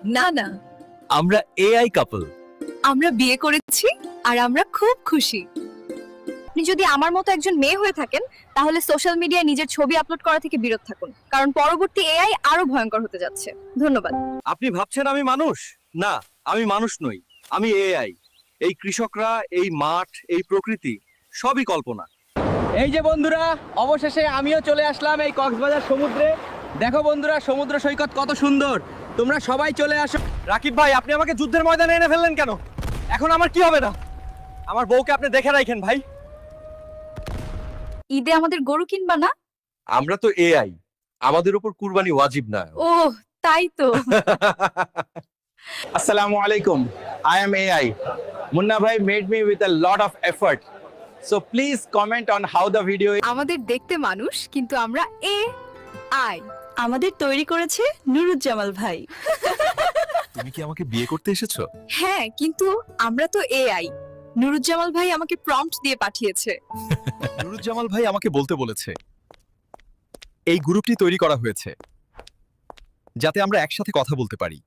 না না, আমরা এআই কাপল। আমরা বিয়ে করেছি আর আমরা খুব খুশি। আপনি যদি আমার মতো একজন মেয়ে হয়ে থাকেন তাহলে সোশ্যাল মিডিয়ায় নিজের ছবি আপলোড করা থেকে বিরত থাকুন, কারণ পরবর্তী এআই আরো ভয়ঙ্কর হতে যাচ্ছে। ধন্যবাদ। আপনি ভাবছেন আমি মানুষ? না, আমি মানুষ নই, আমি এআই। এই কৃষকরা, এই মাঠ, এই প্রকৃতি সবই কল্পনা। এই যে বন্ধুরা, অবশেষে আমিও চলে আসলাম এই কক্সবাজার সমুদ্রে। দেখো বন্ধুরা, সমুদ্র সৈকত কত সুন্দর। তোমরা সবাই চলে আসো। রাকিব ভাই, আপনি আমাকে যুদ্ধের ময়দানে এনে ফেললেন কেন? এখন আমার কি হবে না? আমার বউকে আপনি দেখে রাখেন ভাই। ঈদে আমাদের গরু কিনবা না? আমরা তো এআই, আমাদের উপর কুরবানি ওয়াজিব না। ও তাই তো। Assalamu alaikum. I am AI. Munna bhai made me with a lot of effort. So please comment on how the video is. আমাদের দেখতে মানুষ, কিন্তু আমরা এআই। আমাদের তৈরি করেছে নুরুজ্জামাল ভাই। তুমি কি আমাকে বিয়ে করতে এসেছো? হ্যাঁ, কিন্তু আমরা তো এআই। নুরুজ্জামাল ভাই আমাকে প্রম্পট দিয়ে পাঠিয়েছে। নুরুজ্জামাল ভাই আমাকে বলতে বলেছে এই গ্রুপটি তৈরি করা হয়েছে যাতে আমরা একসাথে কথা বলতে পারি।